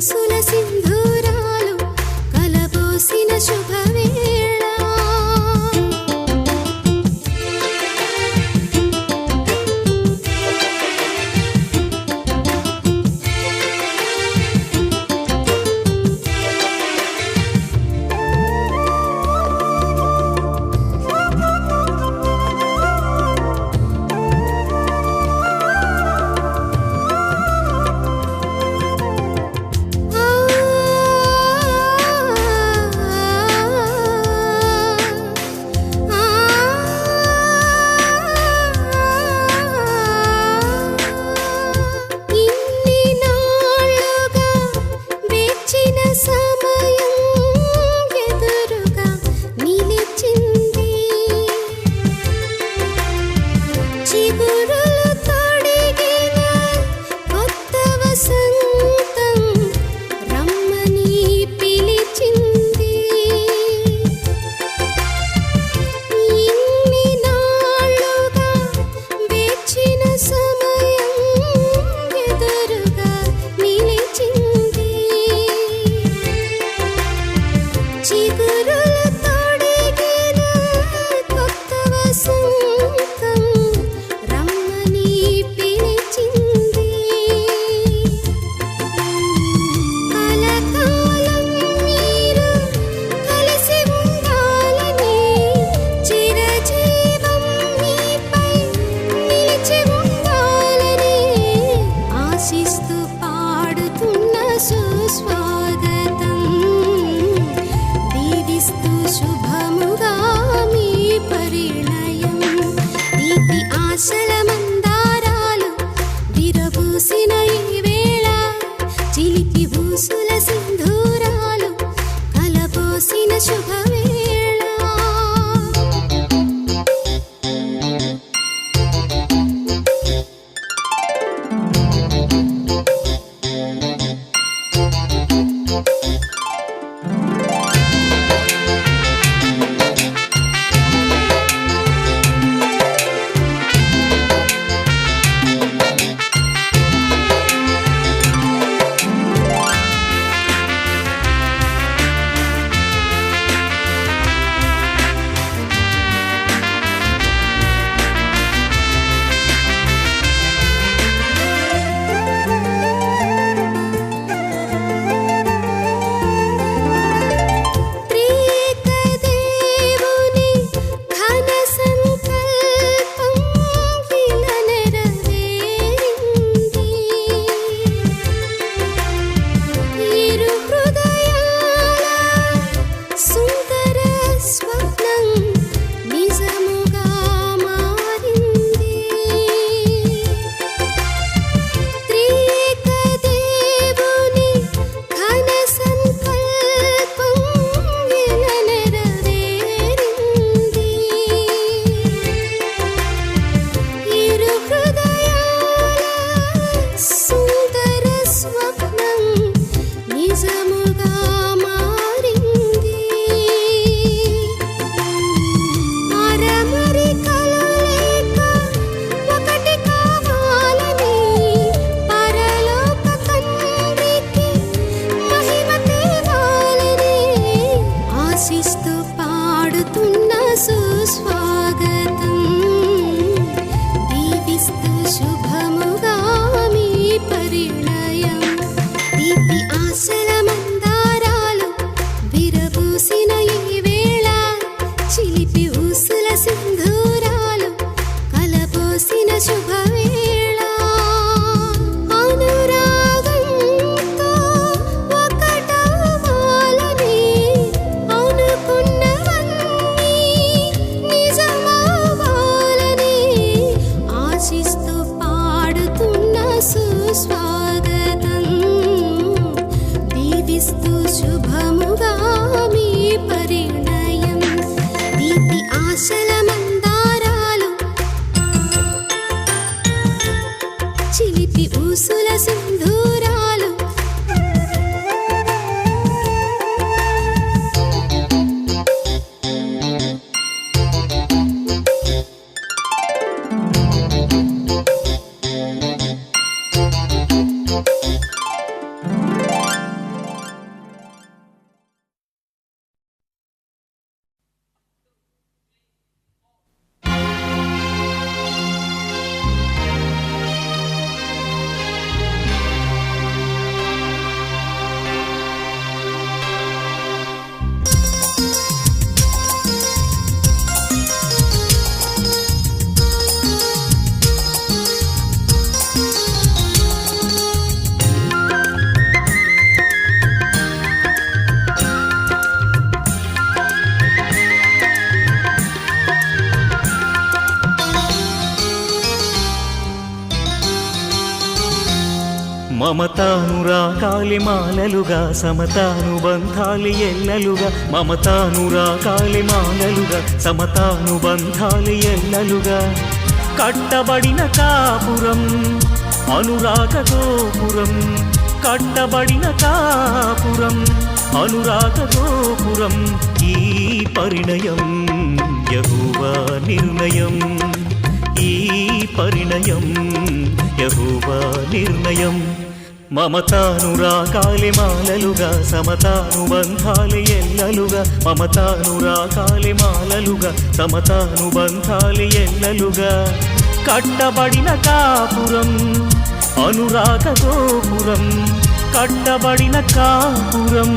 ఊసుల సింధూరాలు కలబోసిన శుభవేళ మమతానురాగాలి మాలలుగా సమతానుబంధాలి ఎల్లలుగా మమతానురాగాలి మాలలుగా సమతానుబంధాలి ఎల్లలుగా కట్టబడిన కాపురం అనురాగ గోపురం కట్టబడిన కాపురం అనురాగ గోపురం ఈ పరిణయం యెహోవా నిర్ణయం ఈ పరిణయం యెహోవా నిర్ణయం మమతానురాగాలి మాలలుగా సమతానుబంధాలి ఎల్లలుగా మమతానురాగాలి మాలలుగా సమతానుబంధాలి ఎల్లలుగా కట్టబడిన కాపురం అనురాగ గోపురం కట్టబడిన కాపురం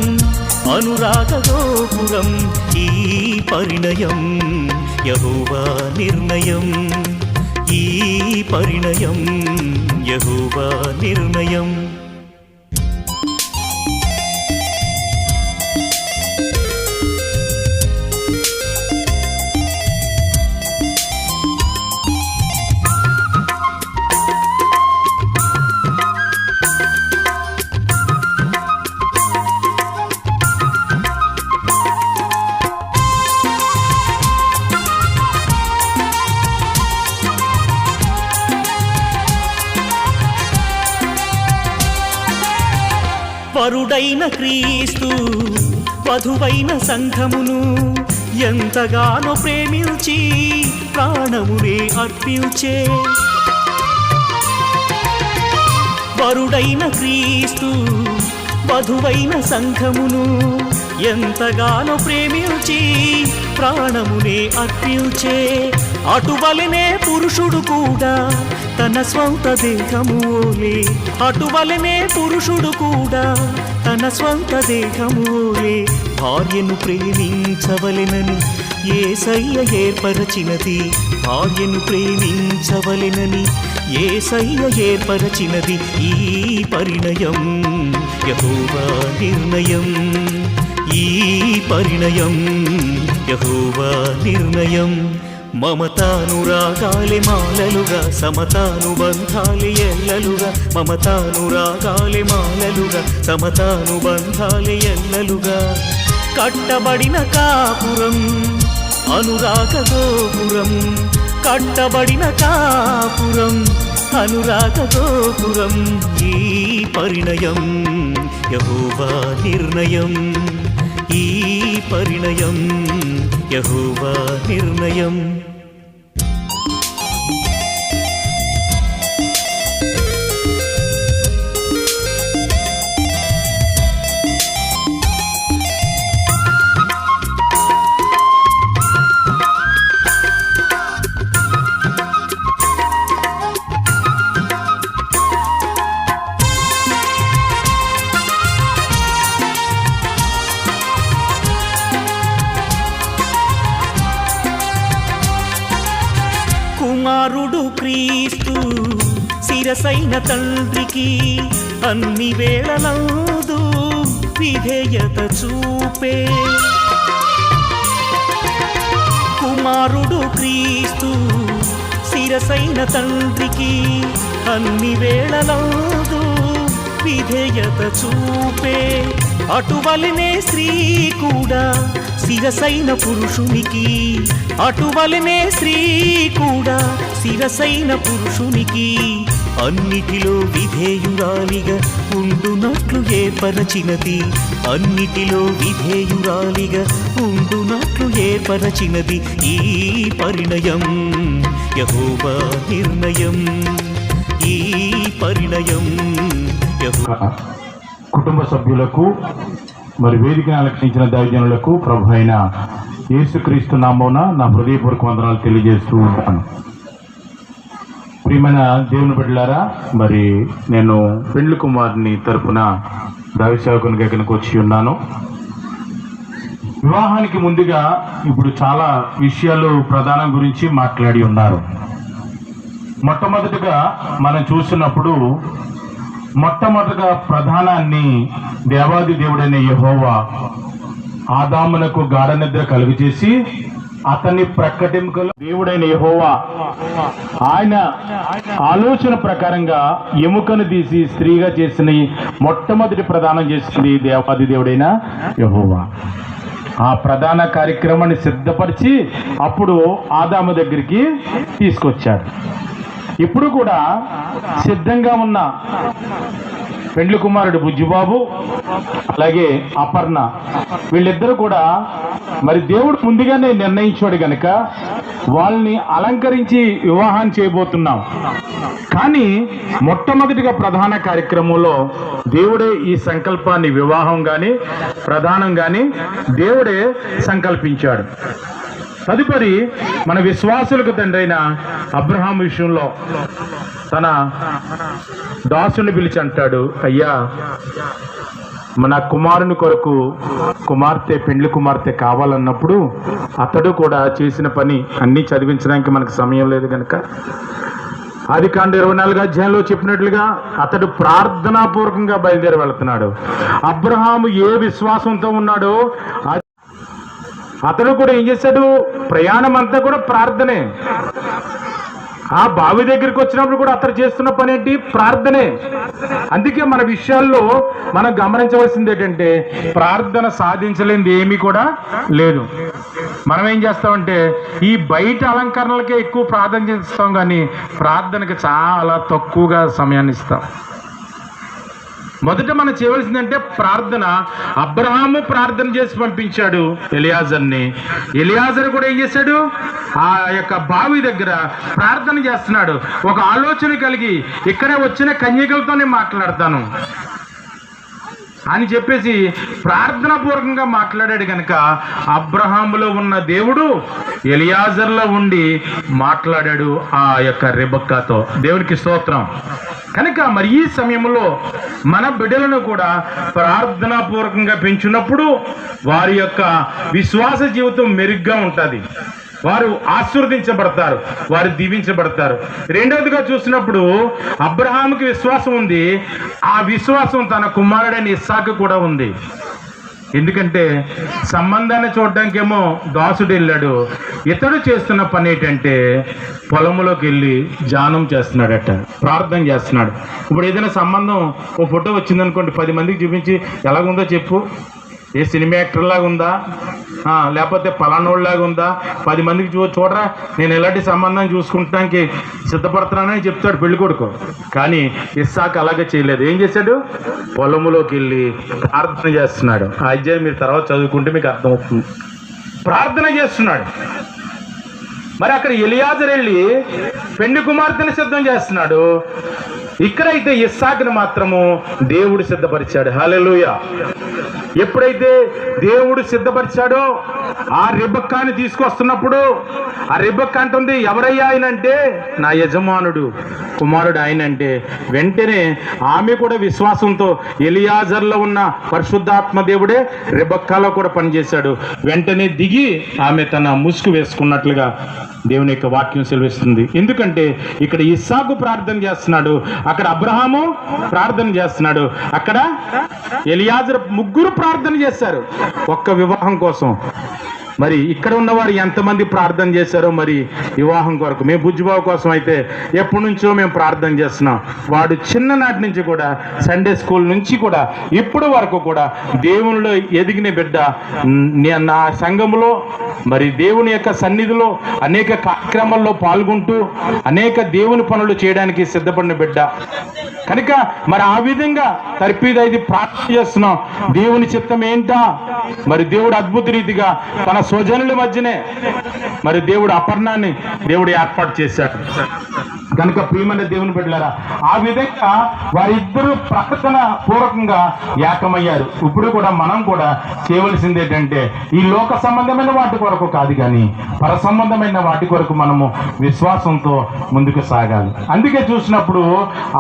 అనురాగ గోపురం ఈ పరిణయం యెహోవా నిర్ణయం ఈ పరిణయం యెహోవా నిర్ణయం వరుడైన క్రీస్తు వధువైన సంఘమును ఎంతగానో ప్రేమించి ప్రాణమునే అర్పించే వరుడైన క్రీస్తు వధువైన సంఘమును ఎంతగానో ప్రేమించి ప్రాణమునే అర్పించే అటువలనే పురుషుడు కూడా తన స్వంత దేహములే అటువలనే పురుషుడు కూడా తన స్వంత దేహములే భార్యను ప్రేమించవలెనని యేసయ్య ఏర్పరచినది భార్యను ప్రేమించవలెనని యేసయ్య ఏర్పరచినది ఈ పరిణయం యెహోవా నిర్ణయం ఈ పరిణయం యెహోవా నిర్ణయం మమతానురాగాలి మాలలుగా సమతానుబంధాలి ఎల్లలుగా మమతానురాగాలి మాలలుగా సమతానుబంధాలి ఎల్లలుగా కట్టబడిన కాపురం అనురాగ గోపురం కట్టబడిన కాపురం అనురాగ గోపురం ఈ పరిణయం యెహోవా నిర్ణయం ఈ పరిణయం యెహోవా నిర్ణయం కుమారుడు క్రీస్తు శిరసైన తండ్రికి అన్ని వేళలందు విధేయత చూపే కుమారుడు క్రీస్తు శిరసైన తండ్రికి అన్ని వేళలందు విధేయత చూపే అటువలనే స్త్రీ కూడా శిరసైన పురుషునికి అటువలనే స్త్రీ కూడా శిరసైన పురుషునికి అన్నిటిలో విధేయురాలిగా ఉండునట్లు ఏర్పరచినది అన్నిటిలో విధేయురాలిగా ఉండునట్లు ఏర్పరచినది ఈ పరిణయం యెహోవా నిర్ణయం ఈ పరిణయం కుటుంబ సభ్యులకు మరి వేదికను అలంకరించిన దైవజనులకు ప్రభు అయిన యేసుక్రీస్తు నామమున నా హృదయపూర్వక వందనాలు తెలియజేస్తూ ఉంటాను. ప్రియమైన దేవుని బిడ్డలారా, మరి నేను పెండ్లి కుమారుని తరపున దైవ సేవకునిగా ఇక్కడికి వచ్చి ఉన్నాను. వివాహానికి ముందుగా ఇప్పుడు చాలా విషయాలు ప్రధానం గురించి మాట్లాడి ఉన్నారు. మొట్టమొదటిగా మనం చూసినప్పుడు మొట్టమొదటిగా ప్రధానాన్ని దేవాది దేవుడైన యెహోవా ఆదామునకు గాఢ నిద్ర కలుగజేసి అతని ప్రకటింపులో దేవుడైన యెహోవా ఆయన ఆలోచన ప్రకారంగా ఎముకను తీసి స్త్రీగా చేసిన మొట్టమొదటి ప్రదానం చేసింది దేవాది దేవుడైన యెహోవా. ఆ ప్రధాన కార్యక్రమాన్ని సిద్ధపరిచి అప్పుడు ఆదాము దగ్గరికి తీసుకొచ్చాడు. ఇప్పుడు కూడా సిద్ధంగా ఉన్న పెండ్లి కుమారుడు బుజ్జిబాబు అలాగే అపర్ణ వీళ్ళిద్దరూ కూడా మరి దేవుడు ముందుగానే నిర్ణయించాడు గనక వాళ్ళని అలంకరించి వివాహం చేయబోతున్నాం. కానీ మొట్టమొదటిగా ప్రధాన కార్యక్రమంలో దేవుడే ఈ సంకల్పాన్ని వివాహం కానీ ప్రధానం కానీ దేవుడే సంకల్పించాడు. తదుపరి మన విశ్వాసులకు తండ్రైన అబ్రహాం విషయంలో తన దాసుని పిలిచి అంటాడు, అయ్యా మన కుమారుని కొరకు పెండ్లి కుమార్తె కావాలన్నప్పుడు అతడు కూడా చేసిన పని అన్నీ చదివించడానికి మనకు సమయం లేదు కనుక ఆదికాండ 24 అధ్యాయంలో చెప్పినట్లుగా అతడు ప్రార్థనాపూర్వకంగా బయలుదేరి వెళుతున్నాడు. అబ్రహాము ఏ విశ్వాసంతో ఉన్నాడో అతడు కూడా ఏం చేశాడు, ప్రయాణం అంతా కూడా ప్రార్థనే. ఆ బావి దగ్గరికి వచ్చినప్పుడు కూడా అతడు చేస్తున్న పని ఏంటి, ప్రార్థనే. అందుకే మన విషయాల్లో మనం గమనించవలసింది ఏంటంటే ప్రార్థన సాధించలేనిది ఏమీ కూడా లేదు. మనం ఏం చేస్తామంటే ఈ బయట అలంకరణలకే ఎక్కువ ప్రార్థన చేస్తాం, కానీ ప్రార్థనకి చాలా తక్కువగా సమయాన్ని ఇస్తాం. మొదట మనం చేయవలసిందంటే ప్రార్థన. అబ్రహాము ప్రార్థన చేసి పంపించాడు ఎలియాజర్ని. ఎలియాజర్ కూడా ఏం చేశాడు, ఆ యొక్క బావి దగ్గర ప్రార్థన చేస్తున్నాడు. ఒక ఆలోచన కలిగి ఇక్కడే వచ్చిన కన్యకలతోనే మాట్లాడతాను అని చెప్పేసి ప్రార్థనాపూర్వకంగా మాట్లాడాడు కనుక అబ్రహాములో ఉన్న దేవుడు ఎలియాజర్లో ఉండి మాట్లాడాడు ఆ యొక్క రెబెక్కాతో. దేవునికి స్తోత్రం. కనుక మరి ఈ సమయంలో మన బిడ్డలను కూడా ప్రార్థనాపూర్వకంగా పెంచినప్పుడు వారి యొక్క విశ్వాస జీవితం మెరుగ్గా ఉంటుంది, వారు ఆశీర్వదించబడతారు, వారు దీవించబడతారు. రెండవదిగా చూసినప్పుడు అబ్రహాముకి విశ్వాసం ఉంది, ఆ విశ్వాసం తన కుమారుడైన ఇస్సాకు కూడా ఉంది. ఎందుకంటే సంబంధాన్ని చూడడానికేమో దాసుడు వెళ్ళాడు, ఇతడు చేస్తున్న పని ఏంటంటే పొలంలోకి వెళ్ళి ధ్యానం చేస్తున్నాడట, ప్రార్థన చేస్తున్నాడు. ఇప్పుడు ఏదైనా సంబంధం ఓ ఫోటో వచ్చిందనుకోండి, 10 మందికి చూపించి ఎలాగుందో చెప్పు, ఏ సినిమా యాక్టర్ లాగా ఉందా లేకపోతే పలానోళ్ళలాగా ఉందా, 10 మందికి చూడరా నేను ఎలాంటి సంబంధం చూసుకుంటానికి సిద్ధపడుతున్నానని చెప్తాడు పెళ్లి కొడుకు. కానీ ఇస్సాకు అలాగే చేయలేదు. ఏం చేశాడు, పొలములోకి వెళ్ళి ప్రార్థన చేస్తున్నాడు. ఆ అధ్యాయం మీరు తర్వాత చదువుకుంటే మీకు అర్థమవుతుంది. ప్రార్థన చేస్తున్నాడు. మరి అక్కడ ఎలియాజర్ వెళ్ళి పెండ్లి కుమార్తెని సిద్ధం చేస్తున్నాడు. ఇక్కడైతే ఇస్సాకుని మాత్రము దేవుడు సిద్ధపరిచాడు. హల్లెలూయా. ఎప్పుడైతే దేవుడు సిద్ధపరిచాడో ఆ రెబెక్కాని తీసుకొస్తున్నప్పుడు ఆ రెబెక్కా అంటుంది, ఎవరయ్యా ఆయన అంటే నా యజమానుడు కుమారుడు ఆయన అంటే, వెంటనే ఆమె కూడా విశ్వాసంతో ఎలియాజర్లో ఉన్న పరిశుద్ధాత్మ దేవుడే రెబెక్కాలో కూడా పనిచేశాడు. వెంటనే దిగి ఆమె తన ముసుగు వేసుకున్నట్లుగా దేవుని యొక్క వాక్యం సెలవిస్తుంది. ఎందుకంటే ఇక్కడ ఇస్సాకు ప్రార్థన చేస్తున్నాడు, అక్కడ అబ్రహాము ప్రార్థన చేస్తున్నాడు, అక్కడ ఎలియాజరు, ముగ్గురు ప్రార్థన చేశారు ఒక్క వివాహం కోసం. మరి ఇక్కడ ఉన్నవారు ఎంతమంది ప్రార్థన చేశారో మరి వివాహం కొరకు. మేము బుజ్జిబాబు కోసం అయితే ఎప్పటి నుంచో మేము ప్రార్థన చేస్తున్నాం. వాడు చిన్ననాటి నుంచి కూడా సండే స్కూల్ నుంచి కూడా ఇప్పుడు వరకు కూడా దేవునిలో ఎదిగిన బిడ్డ. నా సంఘంలో మరి దేవుని యొక్క సన్నిధిలో అనేక కార్యక్రమాల్లో పాల్గొంటూ అనేక దేవుని పనులు చేయడానికి సిద్ధపడిన బిడ్డ కనుక మరి ఆ విధంగా తర్పీదైది ప్రార్థన చేస్తున్నాం. దేవుని చిత్తం ఏంటా, మరి దేవుడు అద్భుత రీతిగా తన స్వజనుల మధ్యనే మరి దేవుడు అపర్ణాన్ని దేవుడు ఏర్పాటు చేశాడు. కనుక ప్రియమైన దేవుని బిడ్డలారా, ఆ విధంగా వారిద్దరూ ప్రకటన పూర్వకంగా ఏకమయ్యారు. ఇప్పుడు కూడా మనం కూడా చేయవలసింది ఏంటంటే ఈ లోక సంబంధమైన వాటి కొరకు కాదు, కానీ పర సంబంధమైన వాటి కొరకు మనము విశ్వాసంతో ముందుకు సాగాలి. అందుకే చూసినప్పుడు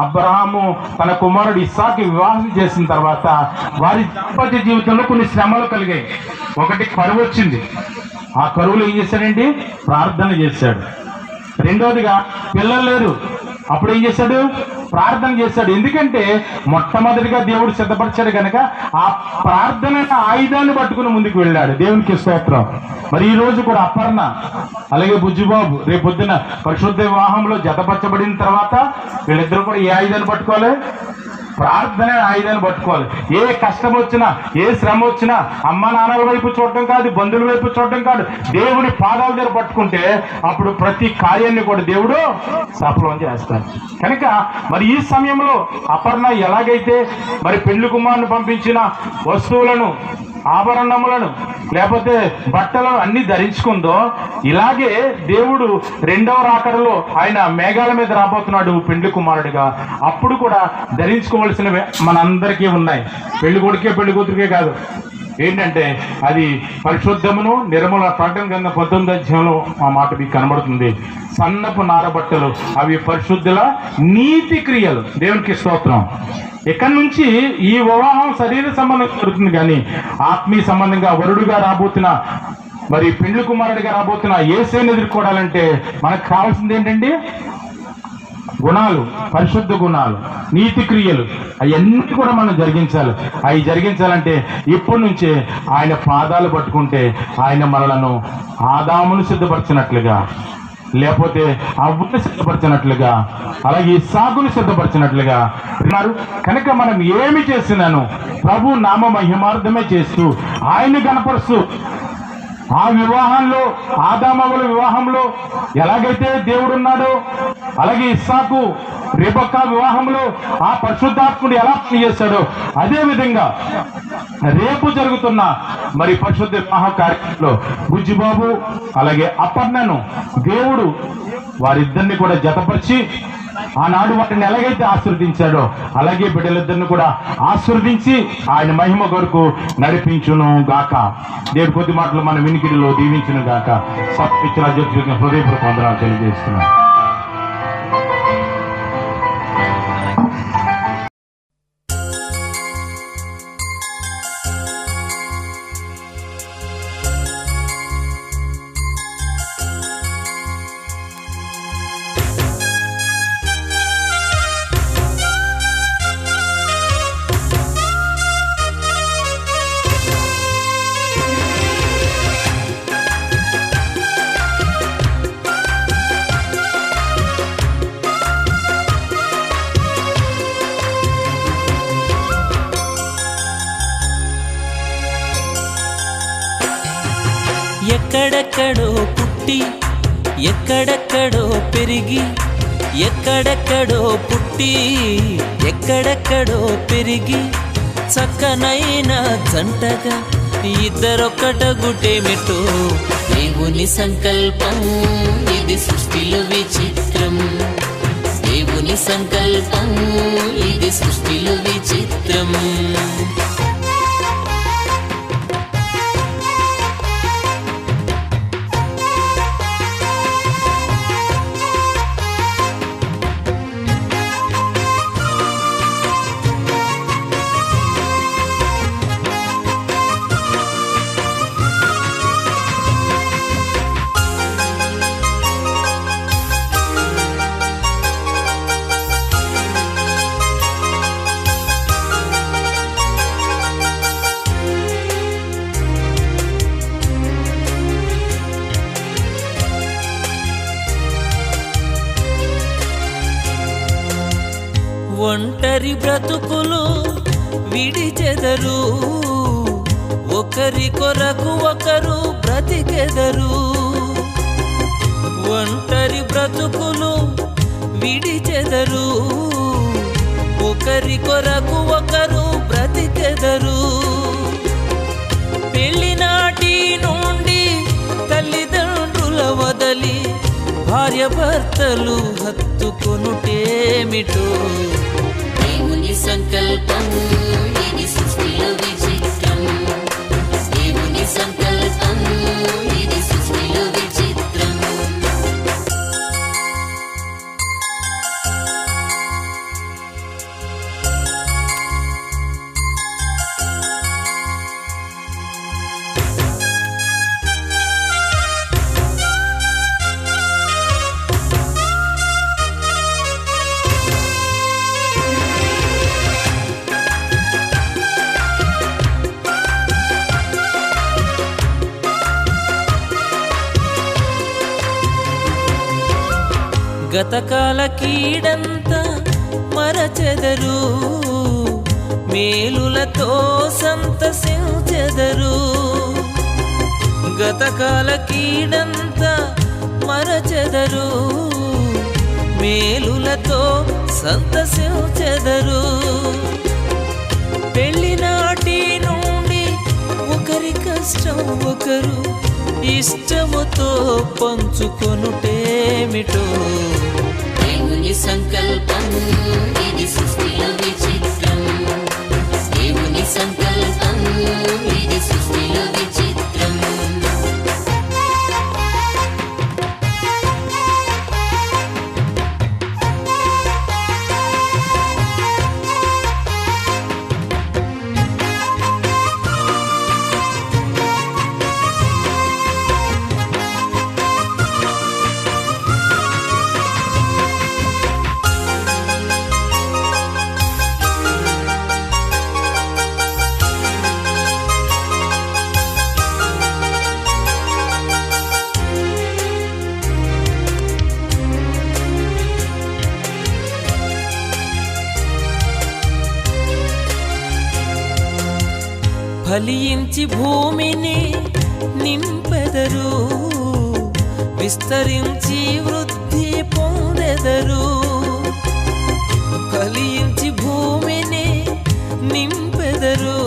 అబ్రహాము తన కుమారుడు ఇస్సాకు వివాహం చేసిన తర్వాత వారి దాంపత్య జీవితంలో కొన్ని శ్రమలు కలిగాయి. ఒకటి కరువు వచ్చింది. ఆ కరువులో ఏం చేశాడండి, ప్రార్థన చేశాడు. రెండోదిగా పిల్లలు లేరు. అప్పుడు ఏం చేశాడు, ప్రార్థన చేశాడు. ఎందుకంటే మొట్టమొదటిగా దేవుడు సిద్ధపరిచాడు కనుక ఆ ప్రార్థన ఆయుధాన్ని పట్టుకుని ముందుకు వెళ్ళాడు. దేవునికి స్తోత్రం. మరి ఈ రోజు కూడా అపర్ణ అలాగే బుజ్జిబాబు రేపొద్దున పరిశుద్ధ వివాహంలో జతపరచబడిన తర్వాత వీళ్ళిద్దరూ కూడా ఏ ఆయుధాన్ని పట్టుకోవాలి? ప్రార్థన ఆయుధాన్ని పట్టుకోవాలి. ఏ కష్టం వచ్చినా, ఏ శ్రమ వచ్చినా అమ్మ నాన్నల వైపు చూడటం కాదు, బంధువుల వైపు చూడటం కాదు, దేవుని పాదాల దగ్గర పట్టుకుంటే అప్పుడు ప్రతి కార్యాన్ని కూడా దేవుడు సఫలం చేస్తాడు. కనుక మరి ఈ సమయంలో అపర్ణ ఎలాగైతే మరి పెళ్లి కుమారుని పంపించిన వస్తువులను, ఆభరణములను, లేకపోతే బట్టలను అన్ని ధరించుకుందో, ఇలాగే దేవుడు రెండవ రాకడలో ఆయన మేఘాల మీద రాబోతున్నాడు పెళ్లి కుమారుడిగా. అప్పుడు కూడా ధరించుకోవాల్సినవి మనందరికీ ఉన్నాయి. పెళ్లి కొడుకే పెళ్లి కూతురికే కాదు. ఏంటంటే అది పరిశుద్ధమును నిర్మల. ప్రకటన గ్రంథం 19వ అధ్యాయంలో ఆ మాట మీకు కనబడుతుంది. సన్నపు నారబట్టలు అవి పరిశుద్ధుల నీతి క్రియలు. దేవునికి స్తోత్రం. ఇక్కడి నుంచి ఈ వివాహం శరీర సంబంధం జరుగుతుంది, కానీ ఆత్మీయ సంబంధంగా వరుడుగా రాబోతున్న మరి పెండ్లి కుమారుడిగా రాబోతున్న యేసుని ఎదుర్కోవాలంటే మనకు కావాల్సింది ఏంటండి? గుణాలు, పరిశుద్ధ గుణాలు, నీతి క్రియలు, అవన్నీ కూడా మనం జరిగించాలి. అవి జరిగించాలంటే ఇప్పటి నుంచే ఆయన పాదాలు పట్టుకుంటే ఆయన మనలను ఆదామును సిద్ధపరిచినట్లుగా, లేకపోతే అవ్వను సిద్ధపరిచినట్లుగా, అలాగే ఇస్సాకును సిద్ధపరిచినట్లుగా ఉన్నారు. కనుక మనం ఏమి చేసినాను ప్రభు నామ మహిమార్థమే చేస్తూ ఆయన కనపరుస్తూ ఆ వివాహంలో, ఆదామవుల వివాహంలో ఎలాగైతే దేవుడు ఉన్నాడో, అలాగే ఇస్సాకు రేబెక్కా వివాహంలో ఆ పరిశుద్ధాత్ముడు ఎలా పనిచేస్తాడో, అదే విధంగా రేపు జరుగుతున్న మరి పరిశుద్ధ వివాహ కార్యక్రమంలో బుజ్జిబాబు అలాగే అపర్ణను దేవుడు వారిద్దరిని కూడా జతపరిచి ఆనాడు వాటిని ఎలాగైతే ఆశీర్వదించాడో అలాగే బిడ్డలిద్దరిని కూడా ఆశీర్వదించి ఆయన మహిమ కొరకు నడిపించును గాక. దేవుడి కొద్ది మాటలు మన వినికిడిలో దీవించును గాక. సత్పించిన అధ్యక్షుడికి హృదయపూర్వక వందనాలు తెలియజేస్తున్నాను. ఎక్కడెక్కడో పుట్టి ఎక్కడెక్కడో పెరిగి, ఎక్కడెక్కడో పుట్టి ఎక్కడెక్కడో పెరిగి, చక్కనైన జంటగా ఇద్దరొక్కటగుటేమిటో దేవుని సంకల్పం. ఇది సృష్టిలో విచిత్రం. దేవుని సంకల్పం ఇది సృష్టిలో విచిత్రం. ఒంటరి బ్రతుకులు విడిచెదరు, ఒకరి కొరకు ఒకరు బ్రతికెదరు. ఒంటరి బ్రతుకులు విడిచెదరు, ఒకరి కొరకు ఒకరు బ్రతికెదరు. పెళ్లినాటి నుండి తల్లిదండ్రుల వదలి భార్య భర్తలు హత్తుకొనుటేమిటో దేవుని సంకల్పం. ఇది సృష్టిలో విచిత్రం. దేవుని సంకల్పం ఇది సృష్టిలో విచిత్రం. గతకాల కీడంతా మరచెదరు, మేలులతో సంతసించెదరు. గతకాల కీడంతా మరచెదరు, మేలులతో సంతసించెదరు. పెళ్లినాటి నుండి ఒకరి కష్టం ఒకరు ఇష్టముతో పంచుకొనుటేమిటో. దేవుని సంకల్పం ఇది సృష్టిలో విచిత్రం. దేవుని సంకల్పం ఇది సృష్టిలో విచిత్రం. ఫలించి భూమిని నింపెదరు, విస్తరించి వృద్ధి పొందెదరు. ఫలించి భూమిని నింపెదరు,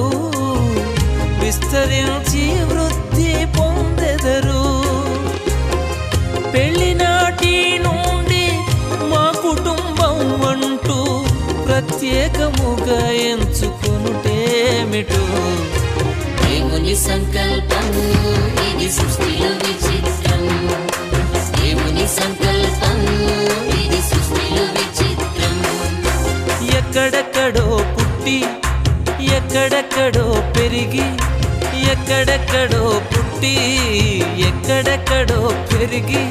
విస్తరించి వృద్ధి పొందెదరు. పెళ్లినాటి నుండి మా కుటుంబం అంటూ ప్రత్యేకముగా ఎంచుకొనుటేమిటో. దేవుని సంకల్పం ఇది సృష్టిలో విచిత్రం. దేవుని సంకల్పం ఇది సృష్టిలో విచిత్రం. ఎక్కడెక్కడో పుట్టి ఎక్కడెక్కడో పెరిగి, ఎక్కడెక్కడో పుట్టి ఎక్కడెక్కడో పెరిగి